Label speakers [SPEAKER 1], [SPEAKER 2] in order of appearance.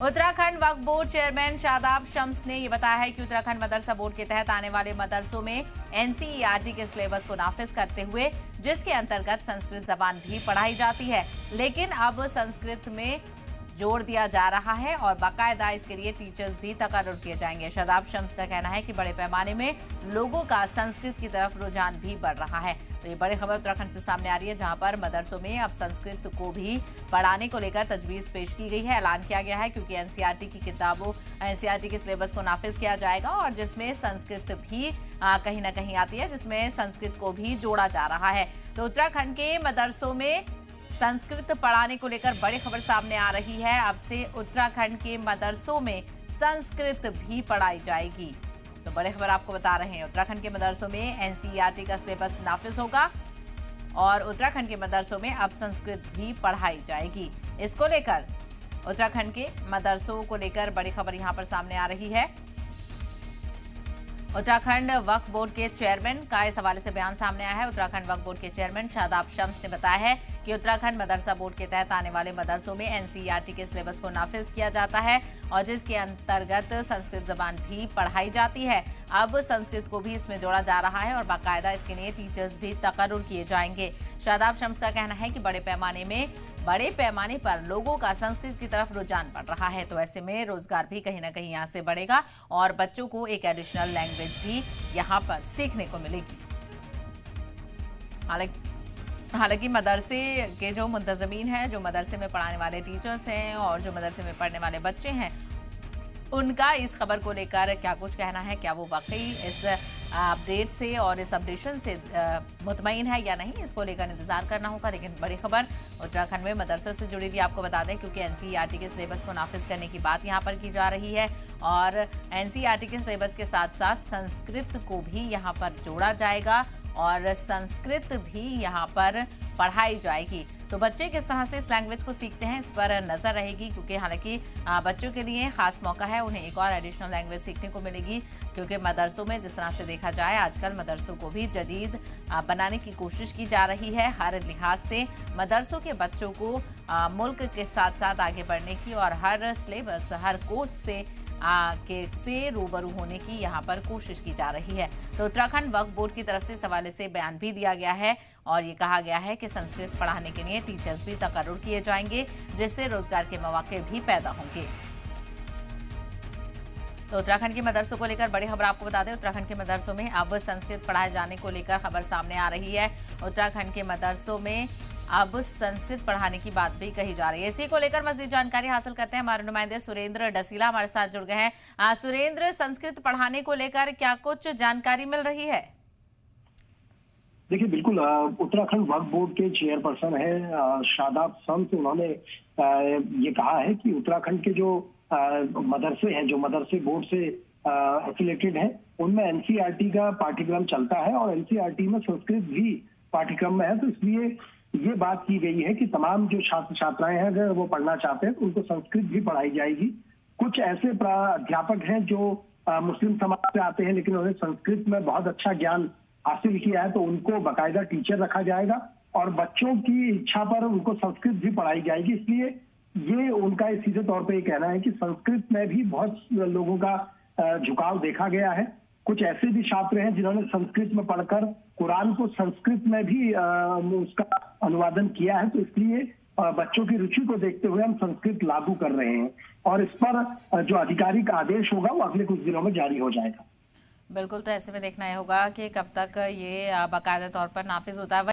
[SPEAKER 1] उत्तराखंड वक्फ board chairman Shadab Shams ने ये बताया है कि उत्तराखंड मदरसा बोर्ड के तहत आने वाले मदरसों में एनसीईआरटी के सिलेबस को नाफिज करते हुए जिसके अंतर्गत संस्कृत जबान भी पढ़ाई जाती है, लेकिन अब संस्कृत में जोड़ दिया जा रहा है और बाकायदा इसके लिए टीचर्स भी तकर्रुर किए जाएंगे। शादाब शम्स का कहना है कि बड़े पैमाने में लोगों का संस्कृत की तरफ रुझान भी बढ़ रहा है। तो ये बड़ी खबर उत्तराखंड से सामने आ रही है, जहां पर मदरसों में अब संस्कृत को भी पढ़ाने को लेकर तजवीज पेश की गई है। ऐलान किया गया है क्योंकि एनसीईआरटी की किताबों एनसीईआरटी के सिलेबस को नाफिज किया जाएगा और जिसमें संस्कृत भी कहीं ना कहीं आती है, जिसमें संस्कृत को भी जोड़ा जा रहा है। तो उत्तराखंड के मदरसों में संस्कृत पढ़ाने को लेकर बड़ी खबर सामने आ रही है। अब से उत्तराखंड के मदरसों में संस्कृत भी पढ़ाई जाएगी। तो बड़ी खबर आपको बता रहे हैं, उत्तराखंड के मदरसों में एनसीईआरटी का सिलेबस नाफिज होगा और उत्तराखंड के मदरसों में अब संस्कृत भी पढ़ाई जाएगी। इसको लेकर उत्तराखंड के मदरसों को लेकर बड़ी खबर यहां पर सामने आ रही है। उत्तराखंड वक्फ बोर्ड के चेयरमैन का इस हवाले से बयान सामने आया है। उत्तराखंड वक्फ बोर्ड के चेयरमैन शादाब शम्स ने बताया है कि उत्तराखंड मदरसा बोर्ड के तहत आने वाले मदरसों में एनसीईआरटी के सिलेबस को नाफिज किया जाता है और जिसके अंतर्गत संस्कृत जबान भी पढ़ाई जाती है। अब संस्कृत को भी इसमें जोड़ा जा रहा है और बाकायदा इसके लिए टीचर्स भी तकर्रुर किए जाएंगे। शादाब शम्स का कहना है कि बड़े पैमाने पर लोगों का संस्कृत की तरफ रुझान बढ़ रहा है, तो ऐसे में रोजगार भी कहीं ना कहीं यहाँ से बढ़ेगा और बच्चों को एक एडिशनल लैंग्वेज भी यहाँ पर सीखने को मिलेगी। हालांकि मदरसे के जो मुंतजमीन हैं, जो मदरसे में पढ़ाने वाले टीचर्स हैं और जो मदरसे में पढ़ने वाले बच्चे हैं, उनका इस खबर को लेकर क्या कुछ कहना है, क्या वो वाकई इस अपडेट से और इस अपडेशन से मुतमईन है या नहीं, इसको लेकर इंतजार करना होगा। लेकिन बड़ी खबर उत्तराखंड में मदरसों से जुड़ी हुई आपको बता दें, क्योंकि एनसीईआरटी के सिलेबस को नाफिज करने की बात यहाँ पर की जा रही है और एनसीईआरटी के सिलेबस के साथ साथ संस्कृत को भी यहाँ पर जोड़ा जाएगा और संस्कृत भी यहाँ पर पढ़ाई जाएगी। तो बच्चे किस तरह से इस लैंग्वेज को सीखते हैं, इस पर नजर रहेगी, क्योंकि हालांकि बच्चों के लिए खास मौका है, उन्हें एक और एडिशनल लैंग्वेज सीखने को मिलेगी। क्योंकि मदरसों में जिस तरह से देखा जाए, आजकल मदरसों को भी जदीद बनाने की कोशिश की जा रही है। हर लिहाज से मदरसों के बच्चों को मुल्क के साथ साथ आगे बढ़ने की और हर सिलेबस, हर कोर्स से रूबरू होने की यहाँ पर कोशिश की जा रही है। तो उत्तराखंड वक्फ बोर्ड की तरफ से इस हवाले से बयान भी दिया गया है और ये कहा गया है कि संस्कृत पढ़ाने के लिए टीचर्स भी तकर्रुर किए जाएंगे, जिससे रोजगार के मौके भी पैदा होंगे। तो उत्तराखंड के मदरसों को लेकर बड़ी खबर आपको बता दें, उत्तराखंड के मदरसों में अब संस्कृत पढ़ाए जाने को लेकर खबर सामने आ रही है। उत्तराखंड के मदरसों में अब संस्कृत पढ़ाने की बात भी कही जा रही है। इसी को लेकर मजीद जानकारी हासिल करते हैं, हमारे नुमाइंदे सुरेंद्र डसीला हमारे साथ जुड़ गए हैं। सुरेंद्र, संस्कृत पढ़ाने को लेकर क्या कुछ जानकारी मिल रही है?
[SPEAKER 2] देखिए, बिल्कुल उत्तराखंड वक्फ बोर्ड के चेयरपर्सन है शादाब शम्स, उन्होंने ये कहा है कि उत्तराखंड के जो मदरसे हैं, जो मदरसे बोर्ड से एफिलेटेड है, उनमें एनसीईआरटी का पाठ्यक्रम चलता है और एनसीईआरटी में संस्कृत भी पाठ्यक्रम में है। तो इसलिए ये बात की गई है कि तमाम जो छात्र छात्राएं हैं, अगर वो पढ़ना चाहते हैं तो उनको संस्कृत भी पढ़ाई जाएगी। कुछ ऐसे अध्यापक हैं जो मुस्लिम समाज से आते हैं लेकिन उन्हें संस्कृत में बहुत अच्छा ज्ञान हासिल किया है, तो उनको बाकायदा टीचर रखा जाएगा और बच्चों की इच्छा पर उनको संस्कृत भी पढ़ाई जाएगी। इसलिए ये उनका सीधे तौर पर ये कहना है कि संस्कृत में भी बहुत लोगों का झुकाव देखा गया है। कुछ ऐसे भी छात्र हैं जिन्होंने संस्कृत में पढ़कर कुरान को संस्कृत में भी उसका अनुवादन किया है। तो इसलिए बच्चों की रुचि को देखते हुए हम संस्कृत लागू कर रहे हैं और इस पर जो आधिकारिक आदेश होगा वो अगले कुछ दिनों में जारी हो जाएगा।
[SPEAKER 1] बिल्कुल, तो ऐसे में देखना होगा कि कब तक ये बाकायदा तौर पर नाफिज होता है।